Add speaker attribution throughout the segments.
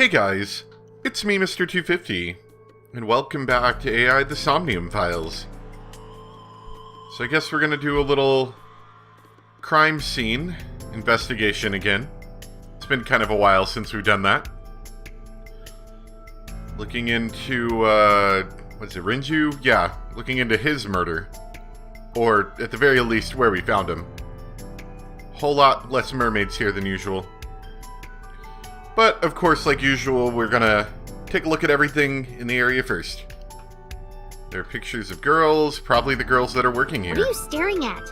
Speaker 1: Hey guys, it's me, Mr. 250, and welcome back to AI the Somnium Files. So I guess we're gonna do a little crime scene investigation again. It's been kind of a while since we've done that. Looking into, what's it, Renju? Yeah, looking into his murder. Or, at the very least, where we found him. Whole lot less mermaids here than usual. But, of course, like usual, we're gonna take a look at everything in the area first. There are pictures of girls, probably the girls that are working here.
Speaker 2: What are you staring at,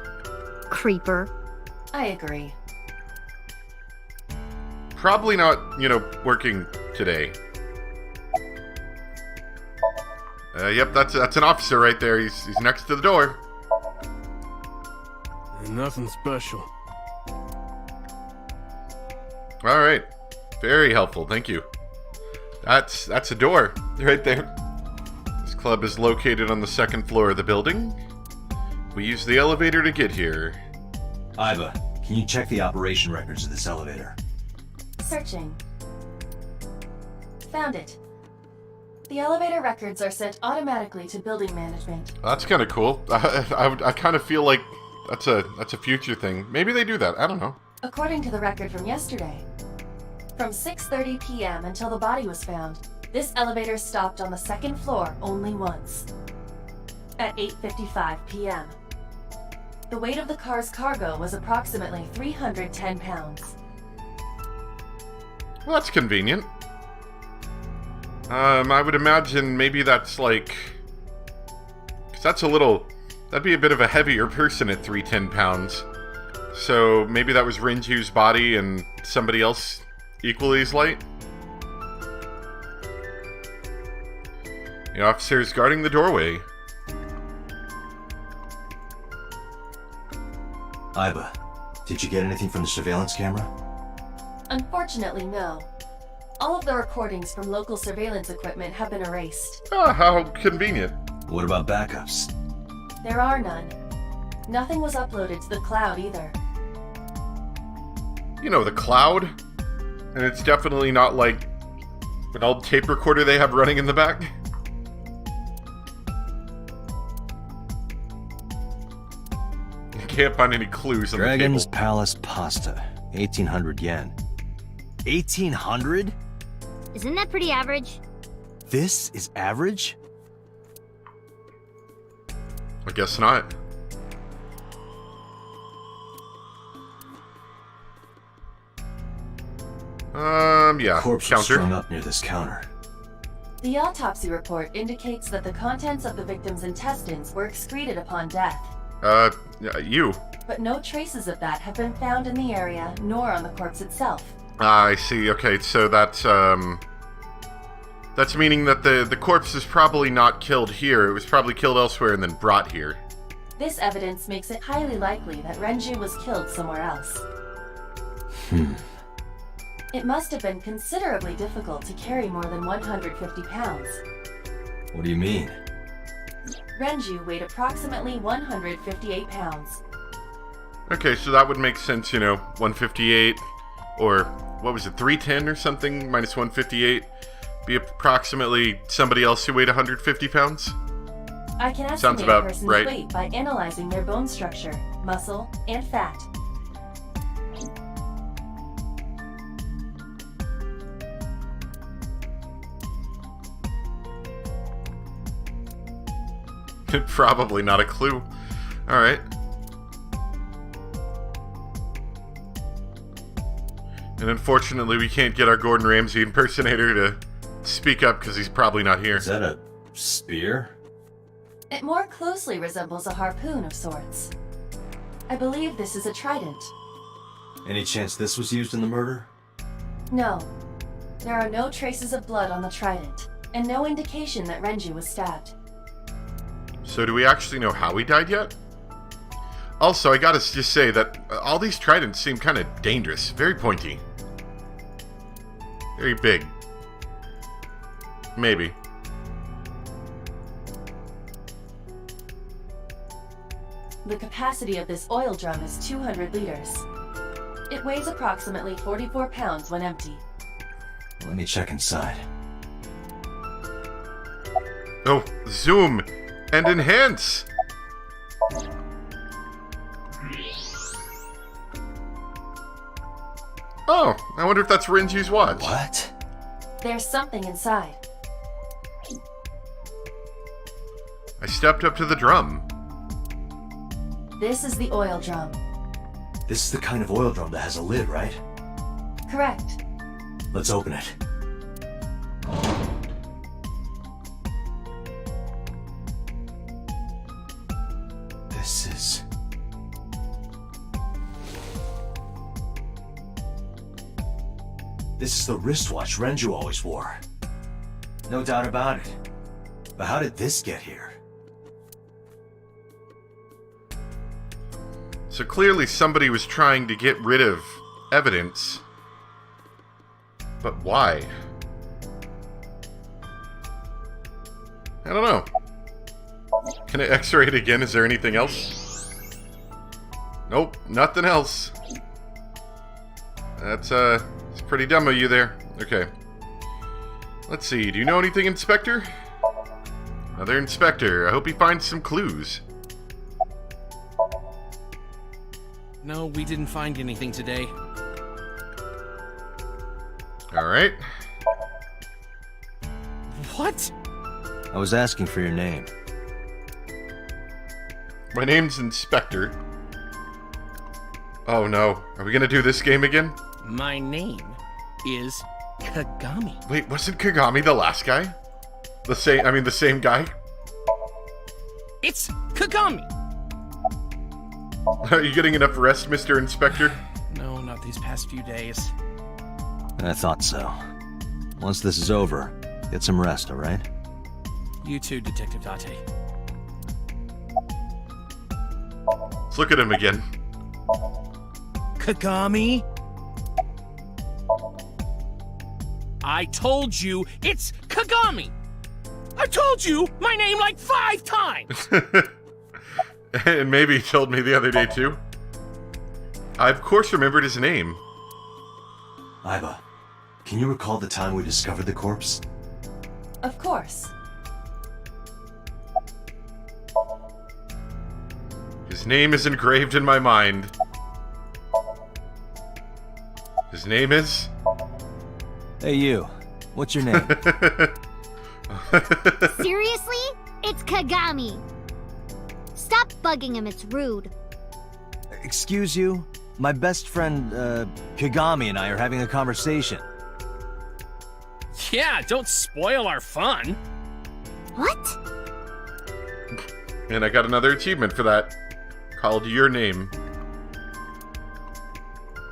Speaker 2: creeper?
Speaker 3: I agree.
Speaker 1: Probably not, working today. Yep, that's an officer right there. He's next to the door.
Speaker 4: Nothing special.
Speaker 1: All right. Very helpful, thank you. That's a door right there. This club is located on the second floor of the building. We use the elevator to get here.
Speaker 5: Iva, can you check the operation records of this elevator?
Speaker 3: Searching. Found it. The elevator records are sent automatically to building management.
Speaker 1: That's kind of cool. I kind of feel like that's a future thing. Maybe they do that. I don't know.
Speaker 3: According to the record from yesterday, from 6:30 p.m. until the body was found, this elevator stopped on the second floor only once. At 8:55 p.m. The weight of the car's cargo was approximately 310 pounds.
Speaker 1: Well, that's convenient. I would imagine maybe that's like... Because that'd be a bit of a heavier person at 310 pounds. So maybe that was Renju's body and somebody else equally as light? The officer is guarding the doorway.
Speaker 5: Iva, did you get anything from the surveillance camera?
Speaker 3: Unfortunately, no. All of the recordings from local surveillance equipment have been erased.
Speaker 1: Oh, how convenient.
Speaker 5: What about backups?
Speaker 3: There are none. Nothing was uploaded to the cloud either.
Speaker 1: You know, the cloud? And it's definitely not like an old tape recorder they have running in the back. You can't find any clues on
Speaker 5: Dragon's
Speaker 1: the table.
Speaker 5: Palace pasta, 1800 yen. 1800?
Speaker 2: Isn't that pretty average?
Speaker 5: This is average?
Speaker 1: I guess not. Yeah,
Speaker 5: Corpse was strung up near this counter.
Speaker 3: The autopsy report indicates that the contents of the victim's intestines were excreted upon death.
Speaker 1: You.
Speaker 3: But no traces of that have been found in the area, nor on the corpse itself.
Speaker 1: I see. Okay, so that's meaning that the corpse is probably not killed here. It was probably killed elsewhere and then brought here.
Speaker 3: This evidence makes it highly likely that Renju was killed somewhere else. It must have been considerably difficult to carry more than 150 pounds.
Speaker 5: What do you mean?
Speaker 3: Renju weighed approximately 158 pounds.
Speaker 1: Okay, so that would make sense, 158, or what was it, 310 or something, minus 158, be approximately somebody else who weighed 150 pounds?
Speaker 3: I can
Speaker 1: Sounds
Speaker 3: estimate
Speaker 1: about
Speaker 3: a person's
Speaker 1: right.
Speaker 3: weight by analyzing their bone structure, muscle, and fat.
Speaker 1: Probably not a clue. Alright. And unfortunately, we can't get our Gordon Ramsay impersonator to speak up because he's probably not here.
Speaker 5: Is that a spear?
Speaker 3: It more closely resembles a harpoon of sorts. I believe this is a trident.
Speaker 5: Any chance this was used in the murder?
Speaker 3: No. There are no traces of blood on the trident, and no indication that Renju was stabbed.
Speaker 1: So do we actually know how he died yet? Also, I gotta just say that all these tridents seem kind of dangerous. Very pointy. Very big. Maybe.
Speaker 3: The capacity of this oil drum is 200 liters. It weighs approximately 44 pounds when empty.
Speaker 5: Let me check inside.
Speaker 1: Oh, zoom and enhance. Oh, I wonder if that's Renju's watch.
Speaker 5: What?
Speaker 3: There's something inside.
Speaker 1: I stepped up to the drum.
Speaker 3: This is the oil drum.
Speaker 5: This is the kind of oil drum that has a lid, right?
Speaker 3: Correct.
Speaker 5: Let's open it. This is... This is the wristwatch Renju always wore. No doubt about it. But how did this get here?
Speaker 1: So clearly somebody was trying to get rid of evidence. But why? I don't know. Can I x-ray it again? Is there anything else? Nope, nothing else. It's pretty dumb of you there. Okay. Let's see, do you know anything, Inspector? Another Inspector. I hope he finds some clues.
Speaker 4: No, we didn't find anything today.
Speaker 1: Alright.
Speaker 4: What?
Speaker 5: I was asking for your name.
Speaker 1: My name's Inspector. Oh no, are we gonna do this game again?
Speaker 4: My name is Kagami.
Speaker 1: Wait, wasn't Kagami the last guy? The same guy?
Speaker 4: It's Kagami!
Speaker 1: Are you getting enough rest, Mr. Inspector?
Speaker 4: No, not these past few days.
Speaker 5: I thought so. Once this is over, get some rest, alright?
Speaker 4: You too, Detective Date.
Speaker 1: Let's look at him again.
Speaker 4: Kagami? I told you, it's Kagami! I told you my name like 5 times!
Speaker 1: And maybe he told me the other day too. I of course remembered his name.
Speaker 5: Aiba, can you recall the time we discovered the corpse?
Speaker 3: Of course.
Speaker 1: His name is engraved in my mind. His name is...
Speaker 5: Hey you, what's your name?
Speaker 2: Seriously? It's Kagami. Stop bugging him, it's rude.
Speaker 5: Excuse you? My best friend, Kagami and I are having a conversation.
Speaker 4: Yeah, don't spoil our fun.
Speaker 2: What?
Speaker 1: And I got another achievement for that. Called your name.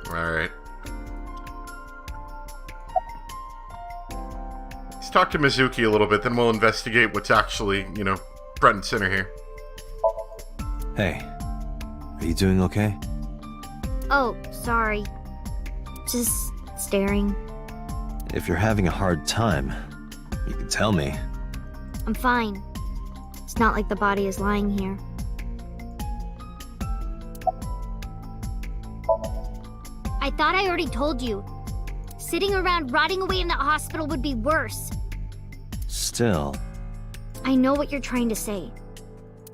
Speaker 1: Alright. Let's talk to Mizuki a little bit, then we'll investigate what's actually, front and center here.
Speaker 5: Hey, are you doing okay?
Speaker 2: Oh, sorry. Just staring.
Speaker 5: If you're having a hard time, you can tell me.
Speaker 2: I'm fine. It's not like the body is lying here. I thought I already told you. Sitting around rotting away in that hospital would be worse.
Speaker 5: Still,
Speaker 2: I know what you're trying to say.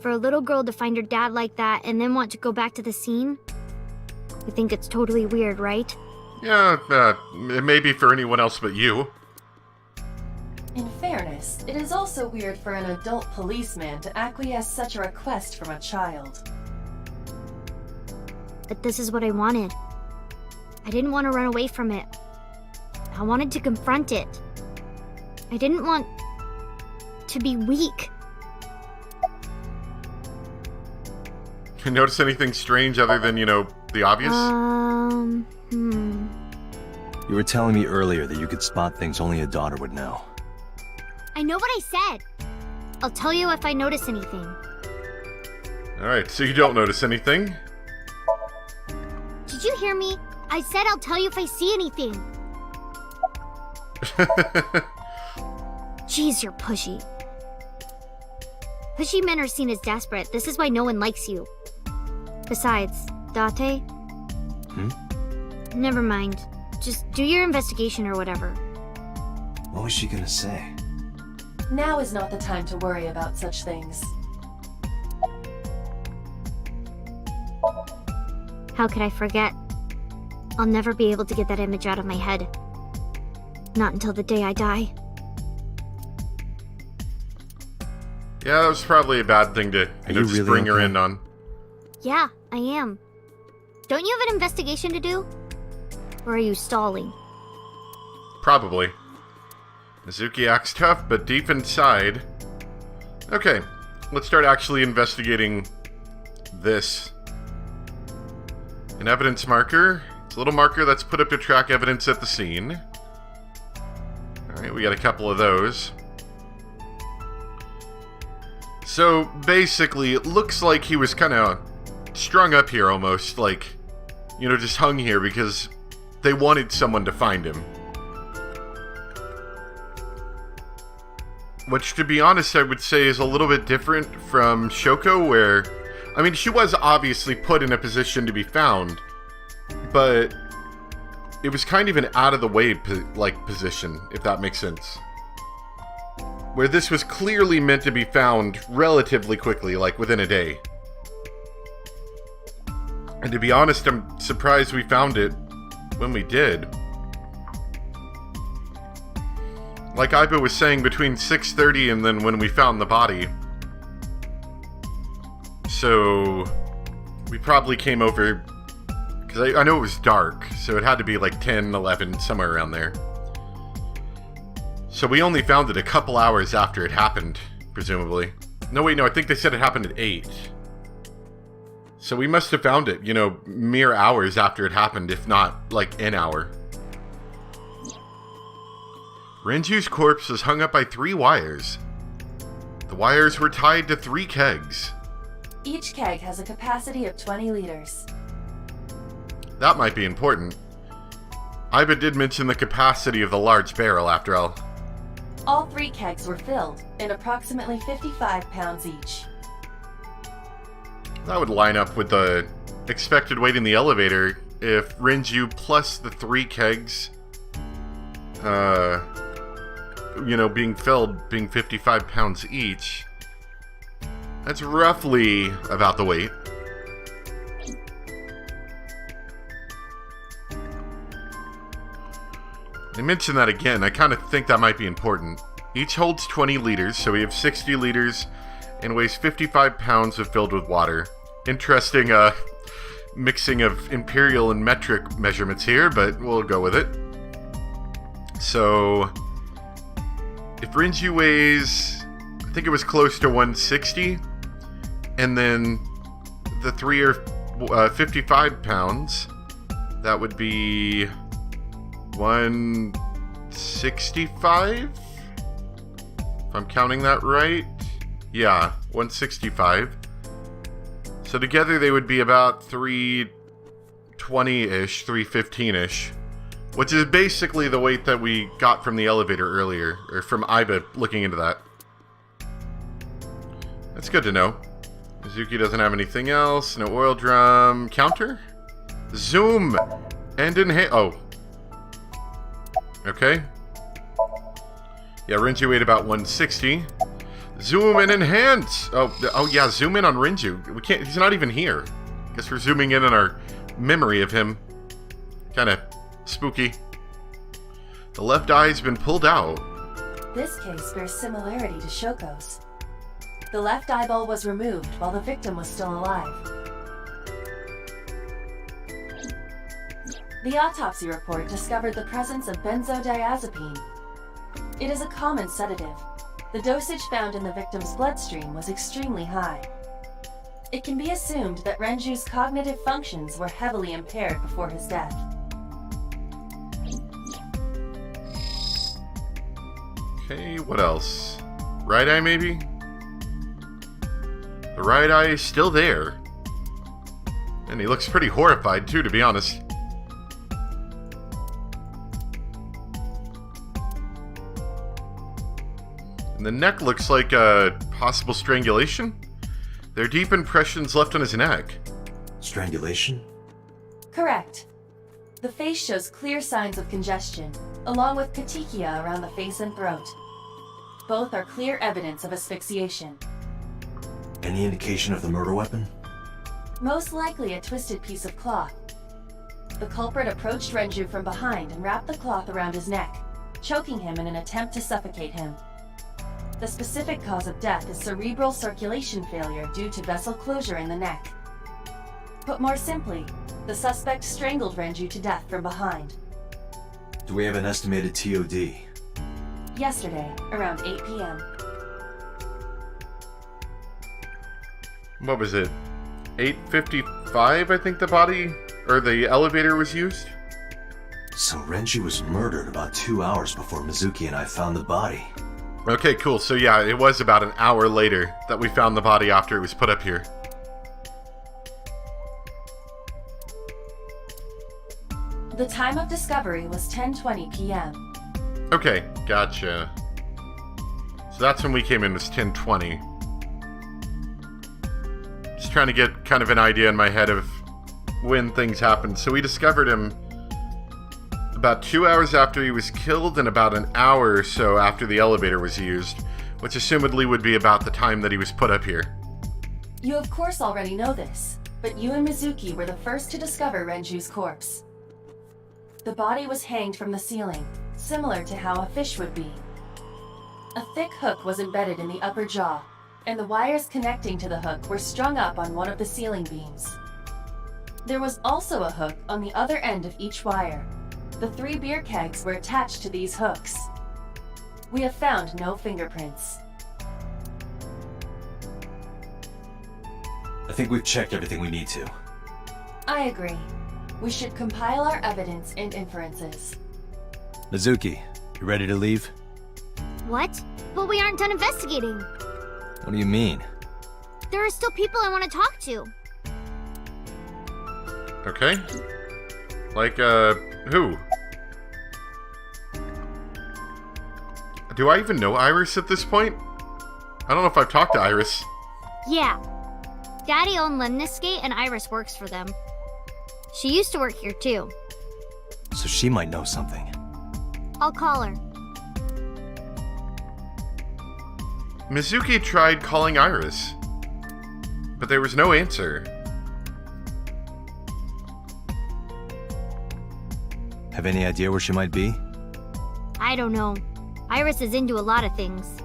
Speaker 2: For a little girl to find her dad like that and then want to go back to the scene? You think it's totally weird, right?
Speaker 1: Yeah, it may be for anyone else but you.
Speaker 3: In fairness, it is also weird for an adult policeman to acquiesce such a request from a child.
Speaker 2: But this is what I wanted. I didn't want to run away from it. I wanted to confront it. I didn't want to be weak.
Speaker 1: You notice anything strange other than, the obvious?
Speaker 5: you were telling me earlier that you could spot things only a daughter would know.
Speaker 2: I know what I said. I'll tell you if I notice anything.
Speaker 1: Alright, so you don't notice anything?
Speaker 2: Did you hear me? I said I'll tell you if I see anything. Jeez, you're pushy. Pushy men are seen as desperate. This is why no one likes you. Besides, Date?
Speaker 5: Hmm?
Speaker 2: Never mind. Just do your investigation or whatever.
Speaker 5: What was she gonna say?
Speaker 3: Now is not the time to worry about such things.
Speaker 2: How could I forget? I'll never be able to get that image out of my head. Not until the day I die.
Speaker 1: Yeah, that was probably a bad thing to just
Speaker 5: really
Speaker 1: bring her
Speaker 5: okay?
Speaker 1: in on.
Speaker 2: Yeah, I am. Don't you have an investigation to do? Or are you stalling?
Speaker 1: Probably. Mizuki acts tough, but deep inside... Okay, let's start actually investigating this. An evidence marker. It's a little marker that's put up to track evidence at the scene. Alright, we got a couple of those. So, basically, it looks like he was kind of strung up here almost, like, just hung here because they wanted someone to find him. Which, to be honest, I would say is a little bit different from Shoko, where... I mean, she was obviously put in a position to be found, but it was kind of an out-of-the-way, position, if that makes sense. Where this was clearly meant to be found relatively quickly, like within a day. And to be honest, I'm surprised we found it when we did. Like Iba was saying, between 6:30 and then when we found the body. So, we probably came over, because I know it was dark, so it had to be like 10, 11, somewhere around there. So we only found it a couple hours after it happened, presumably. No, wait, no, I think they said it happened at 8. So we must have found it, mere hours after it happened, if not, like, an hour. Renju's corpse was hung up by 3 wires. The wires were tied to 3 kegs.
Speaker 3: Each keg has a capacity of 20 liters.
Speaker 1: That might be important. Iba did mention the capacity of the large barrel, after all.
Speaker 3: All 3 kegs were filled, in approximately 55 pounds each.
Speaker 1: That would line up with the expected weight in the elevator if Renju plus the 3 kegs, being filled, being 55 pounds each. That's roughly about the weight. I mentioned that again. I kind of think that might be important. Each holds 20 liters, so we have 60 liters and weighs 55 pounds if filled with water. Interesting mixing of imperial and metric measurements here, but we'll go with it. So, if Renju weighs, I think it was close to 160, and then the 3 are 55 pounds, that would be 165? If I'm counting that right? Yeah, 165. So together they would be about 320-ish, 315-ish. Which is basically the weight that we got from the elevator earlier, or from Iba looking into that. That's good to know. Mizuki doesn't have anything else. No oil drum. Counter? Zoom! And enhance. Oh. Okay. Yeah, Renju weighed about 160. Zoom and enhance! Oh yeah, zoom in on Renju. We can't, he's not even here. Guess we're zooming in on our memory of him. Kinda spooky. The left eye's been pulled out.
Speaker 3: This case bears similarity to Shoko's. The left eyeball was removed while the victim was still alive. The autopsy report discovered the presence of benzodiazepine. It is a common sedative. The dosage found in the victim's bloodstream was extremely high. It can be assumed that Renju's cognitive functions were heavily impaired before his death.
Speaker 1: Okay, what else? Right eye, maybe? The right eye is still there. And he looks pretty horrified, too, to be honest. And the neck looks like a possible strangulation. There are deep impressions left on his neck.
Speaker 5: Strangulation?
Speaker 3: Correct. The face shows clear signs of congestion, along with petechia around the face and throat. Both are clear evidence of asphyxiation.
Speaker 5: Any indication of the murder weapon?
Speaker 3: Most likely a twisted piece of cloth. The culprit approached Renju from behind and wrapped the cloth around his neck, choking him in an attempt to suffocate him. The specific cause of death is cerebral circulation failure due to vessel closure in the neck. Put more simply, the suspect strangled Renju to death from behind.
Speaker 5: Do we have an estimated TOD?
Speaker 3: Yesterday, around 8 p.m.
Speaker 1: What was it? 8:55, I think the body, or the elevator was used?
Speaker 5: So Renju was murdered about 2 hours before Mizuki and I found the body.
Speaker 1: Okay, cool. So yeah, it was about an hour later that we found the body after it was put up here.
Speaker 3: The time of discovery was 10:20 p.m.
Speaker 1: Okay, gotcha. So that's when we came in, was 10:20. Just trying to get kind of an idea in my head of when things happened. So we discovered him about 2 hours after he was killed and about an hour or so after the elevator was used, which assumedly would be about the time that he was put up here.
Speaker 3: You of course already know this, but you and Mizuki were the first to discover Renju's corpse. The body was hanged from the ceiling, similar to how a fish would be. A thick hook was embedded in the upper jaw, and the wires connecting to the hook were strung up on one of the ceiling beams. There was also a hook on the other end of each wire. The 3 beer kegs were attached to these hooks. We have found no fingerprints.
Speaker 5: I think we've checked everything we need to.
Speaker 3: I agree. We should compile our evidence and inferences.
Speaker 5: Mizuki, you ready to leave?
Speaker 2: What? But we aren't done investigating.
Speaker 5: What do you mean?
Speaker 2: There are still people I want to talk to.
Speaker 1: Okay. Like, who? Do I even know Iris at this point? I don't know if I've talked to Iris.
Speaker 2: Yeah. Daddy owned Lemniscate and Iris works for them. She used to work here too.
Speaker 5: So she might know something.
Speaker 2: I'll call her.
Speaker 1: Mizuki tried calling Iris, but there was no answer.
Speaker 5: Have any idea where she might be?
Speaker 2: I don't know. Iris is into a lot of things.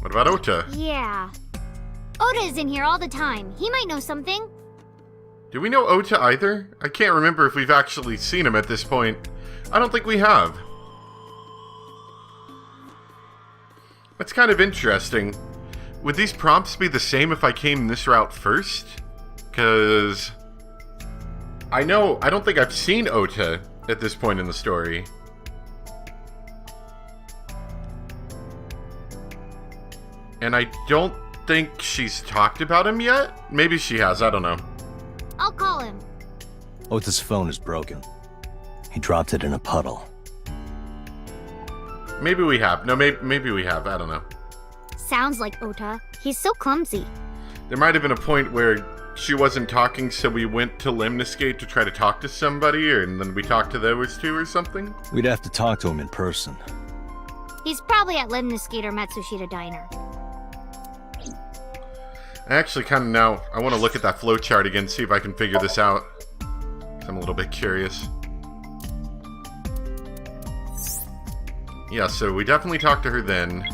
Speaker 1: What about Ota?
Speaker 2: Yeah. Oda is in here all the time. He might know something.
Speaker 1: Do we know Ota either? I can't remember if we've actually seen him at this point. I don't think we have. That's kind of interesting. Would these prompts be the same if I came this route first? Because I don't think I've seen Ota at this point in the story. And I don't think she's talked about him yet? Maybe she has, I don't know.
Speaker 2: I'll call him.
Speaker 5: Ota's phone is broken. He dropped it in a puddle.
Speaker 1: Maybe we have. No, maybe we have. I don't know.
Speaker 2: Sounds like Ota. He's so clumsy.
Speaker 1: There might have been a point where she wasn't talking, so we went to Lemniscate to try to talk to somebody, and then we talked to those two or something?
Speaker 5: We'd have to talk to him in person.
Speaker 2: He's probably at Lemniscate or Matsushita Diner.
Speaker 1: I actually kind of now, I want to look at that flowchart again, see if I can figure this out. I'm a little bit curious. Yeah, so we definitely talked to her then.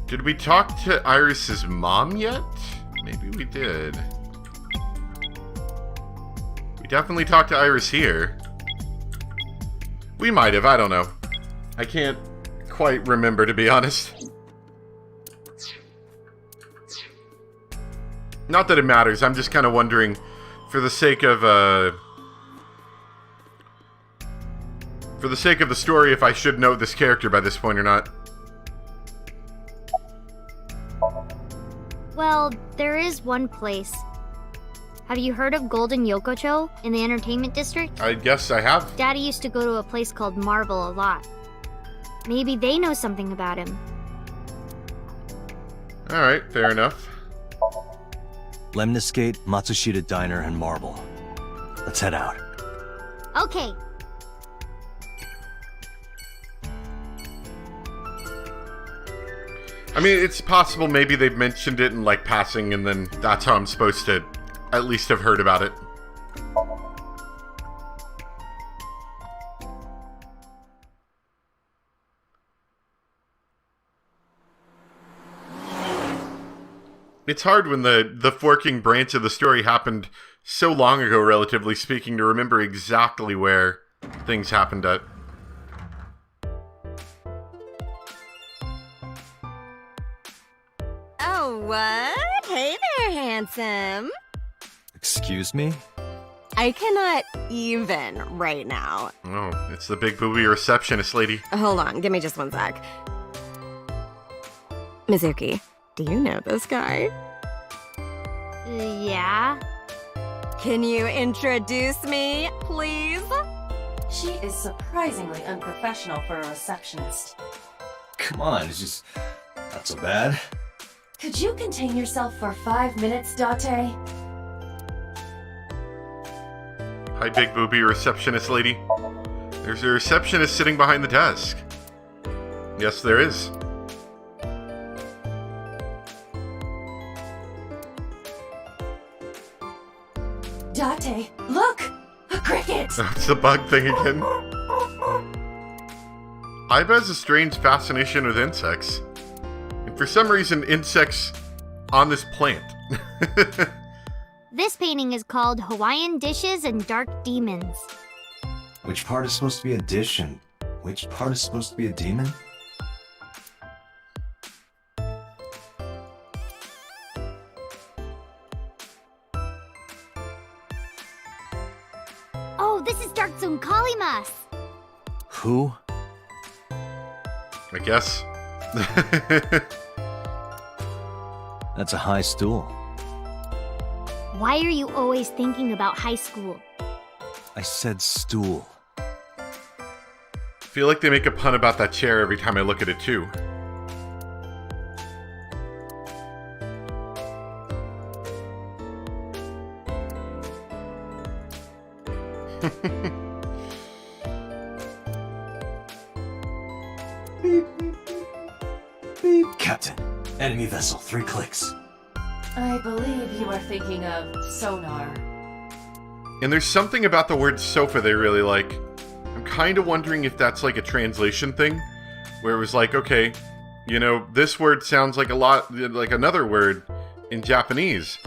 Speaker 1: Did we talk to Iris's mom yet? Maybe we did. We definitely talked to Iris here. We might have, I don't know. I can't quite remember, to be honest. Not that it matters, I'm just kind of wondering, for the sake of the story, if I should know this character by this point or not.
Speaker 2: Well, there is one place. Have you heard of Golden Yokocho in the entertainment district?
Speaker 1: I guess I have.
Speaker 2: Daddy used to go to a place called Marble a lot. Maybe they know something about him.
Speaker 1: Alright, fair enough.
Speaker 5: Lemniscate, Matsushita Diner, and Marble. Let's head out.
Speaker 2: Okay.
Speaker 1: I mean, it's possible maybe they've mentioned it in, like, passing, and then that's how I'm supposed to at least have heard about it. It's hard when the forking branch of the story happened so long ago, relatively speaking, to remember exactly where things happened at.
Speaker 6: Oh, what? Hey there, handsome.
Speaker 5: Excuse me?
Speaker 6: I cannot even right now.
Speaker 1: Oh, it's the big booby receptionist lady.
Speaker 6: Hold on, give me just one sec. Mizuki, do you know this guy?
Speaker 2: Yeah.
Speaker 6: Can you introduce me, please?
Speaker 3: She is surprisingly unprofessional for a receptionist.
Speaker 5: Come on, it's just not so bad.
Speaker 3: Could you contain yourself for 5 minutes, Date?
Speaker 1: Hi, big booby receptionist lady. There's a receptionist sitting behind the desk. Yes, there is.
Speaker 3: Date, look! A cricket!
Speaker 1: It's the bug thing again. Aiba has a strange fascination with insects. And for some reason, insects on this plant.
Speaker 2: This painting is called Hawaiian Dishes and Dark Demons.
Speaker 5: Which part is supposed to be a dish and which part is supposed to be a demon?
Speaker 2: Oh, this is Dark Zone Kalimas!
Speaker 5: Who?
Speaker 1: I guess.
Speaker 5: That's a high stool.
Speaker 2: Why are you always thinking about high school?
Speaker 5: I said stool.
Speaker 1: I feel like they make a pun about that chair every time I look at it, too.
Speaker 5: Captain, enemy vessel, 3 clicks.
Speaker 3: I believe you are thinking of sonar.
Speaker 1: And there's something about the word sofa they really like. I'm kind of wondering if that's like a translation thing, where it was like, okay, you know, this word sounds like a lot like another word in Japanese,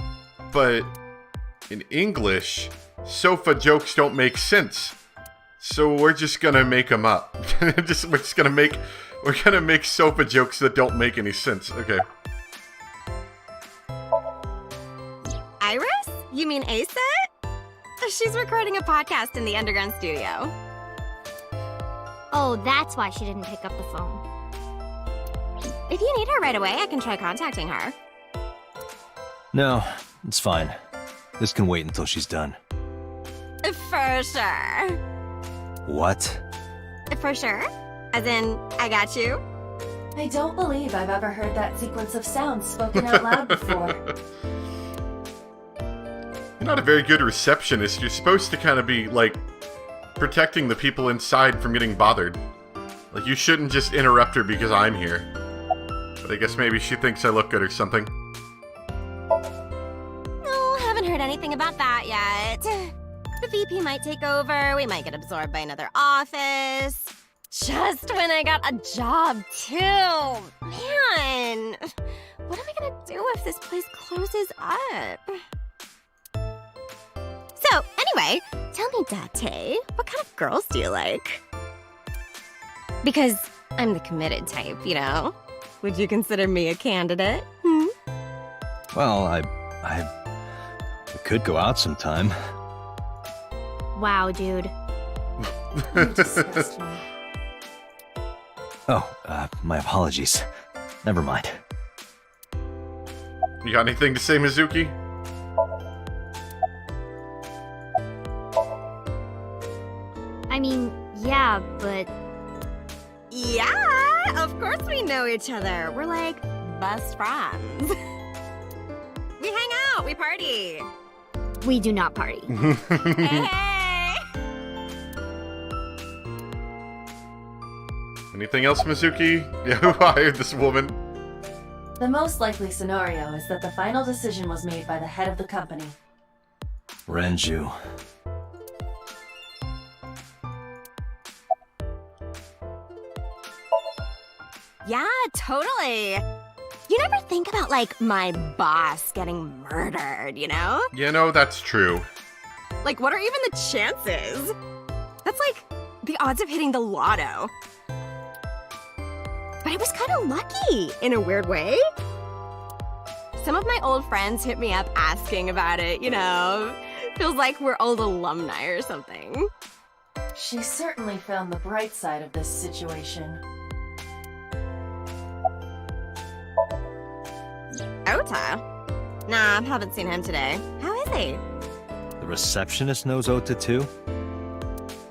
Speaker 1: but in English, sofa jokes don't make sense. So we're just gonna make them up. We're gonna make sofa jokes that don't make any sense. Okay.
Speaker 6: Iris? You mean Asit? She's recording a podcast in the underground studio.
Speaker 2: Oh, that's why she didn't pick up the phone.
Speaker 6: If you need her right away, I can try contacting her.
Speaker 5: No, it's fine. This can wait until she's done.
Speaker 6: For sure.
Speaker 5: What?
Speaker 6: For sure? As in, I got you?
Speaker 3: I don't believe I've ever heard that sequence of sounds spoken out loud before.
Speaker 1: You're not a very good receptionist. You're supposed to kind of be, like, protecting the people inside from getting bothered. Like, you shouldn't just interrupt her because I'm here. But I guess maybe she thinks I look good or something.
Speaker 6: No, haven't heard anything about that yet. The VP might take over, we might get absorbed by another office. Just when I got a job, too. Man, what am I gonna do if this place closes up? So, anyway, tell me, Date, what kind of girls do you like? Because I'm the committed type, you know? Would you consider me a candidate? Hmm?
Speaker 5: Well, we could go out sometime.
Speaker 2: Wow, dude.
Speaker 3: You disgust me.
Speaker 5: Oh, my apologies. Never mind.
Speaker 1: You got anything to say, Mizuki?
Speaker 2: I mean, yeah, but
Speaker 6: Yeah, of course we know each other. We're like best friends. We hang out, we party.
Speaker 2: We do not party.
Speaker 6: Hey!
Speaker 1: Anything else, Mizuki? Yeah, who hired this woman?
Speaker 3: The most likely scenario is that the final decision was made by the head of the company.
Speaker 5: Renju.
Speaker 6: Yeah, totally. You never think about, like, my boss getting murdered, you know?
Speaker 1: You know, that's true.
Speaker 6: Like, what are even the chances? That's like the odds of hitting the lotto. But I was kind of lucky, in a weird way. Some of my old friends hit me up asking about it, you know? Feels like we're old alumni or something.
Speaker 3: She certainly found the bright side of this situation.
Speaker 6: Ota? Nah, haven't seen him today. How is he?
Speaker 5: The receptionist knows Ota too?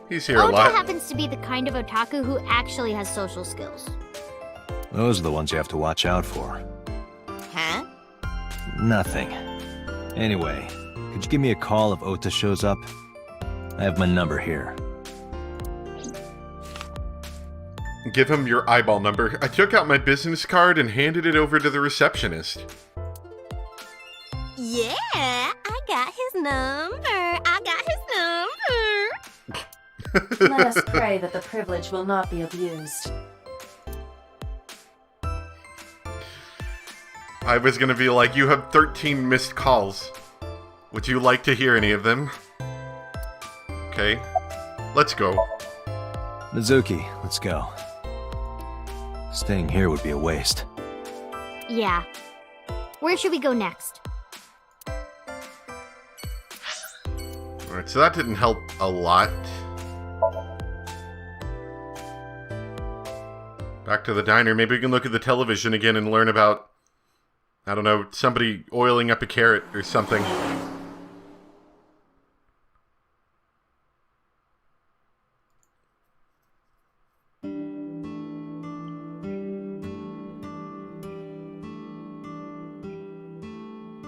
Speaker 1: He's here a
Speaker 2: Ota
Speaker 1: lot.
Speaker 2: happens to be the kind of otaku who actually has social skills.
Speaker 5: Those are the ones you have to watch out for.
Speaker 6: Huh?
Speaker 5: Nothing. Anyway, could you give me a call if Ota shows up? I have my number here.
Speaker 1: Give him your eyeball number. I took out my business card and handed it over to the receptionist.
Speaker 6: Yeah, I got his number. I got his number.
Speaker 3: Let us pray that the privilege will not be abused.
Speaker 1: I was gonna be like, you have 13 missed calls. Would you like to hear any of them? Okay, let's go.
Speaker 5: Mizuki, let's go. Staying here would be a waste.
Speaker 2: Yeah. Where should we go next?
Speaker 1: Alright, so that didn't help a lot. Back to the diner. Maybe we can look at the television again and learn about, I don't know, somebody oiling up a carrot or something.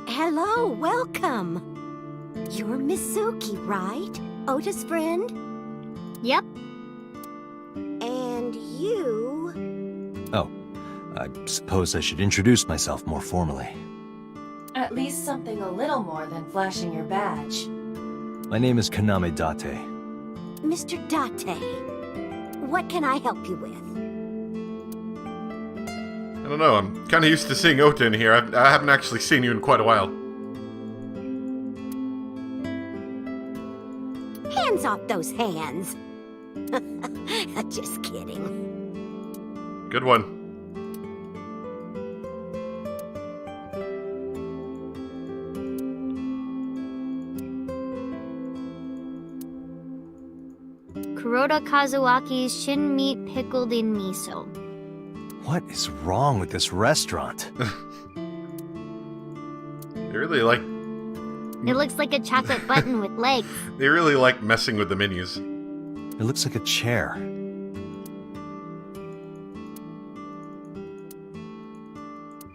Speaker 7: Hello, welcome. You're Mizuki, right? Ota's friend?
Speaker 2: Yep.
Speaker 7: And you...
Speaker 5: Oh, I suppose I should introduce myself more formally.
Speaker 3: At least something a little more than flashing your badge.
Speaker 5: My name is Kaname Date.
Speaker 7: Mr. Date. What can I help you with?
Speaker 1: I don't know, I'm kind of used to seeing Ota in here. I haven't actually seen you in quite a while.
Speaker 7: Hands off those hands. Just kidding.
Speaker 1: Good one.
Speaker 2: Kuroda Kazuaki's shin meat pickled in miso.
Speaker 5: What is wrong with this restaurant?
Speaker 1: They really like...
Speaker 2: It looks like a chocolate button with legs.
Speaker 1: They really like messing with the menus.
Speaker 5: It looks like a chair.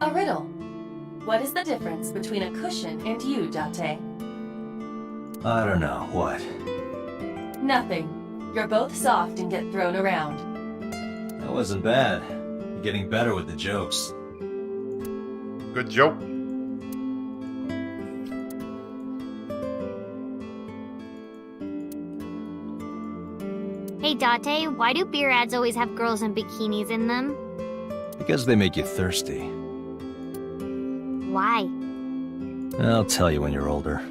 Speaker 3: A riddle. What is the difference between a cushion and you, Date?
Speaker 5: I don't know, what?
Speaker 3: Nothing. You're both soft and get thrown around.
Speaker 5: That wasn't bad. You're getting better with the jokes.
Speaker 1: Good joke.
Speaker 2: Hey Date, why do beer ads always have girls in bikinis in them?
Speaker 5: Because they make you thirsty.
Speaker 2: Why?
Speaker 5: I'll tell you when you're older.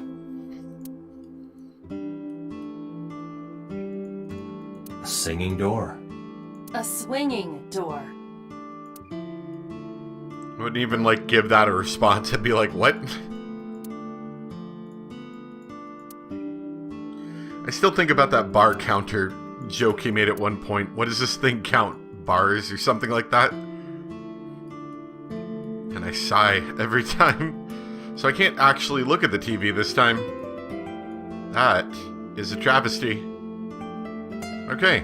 Speaker 5: A singing door.
Speaker 3: A swinging door.
Speaker 1: I wouldn't even, like, give that a response. I'd be like, what? I still think about that bar counter joke he made at one point. What does this thing count? Bars or something like that? And I sigh every time. So I can't actually look at the TV this time. That is a travesty. Okay.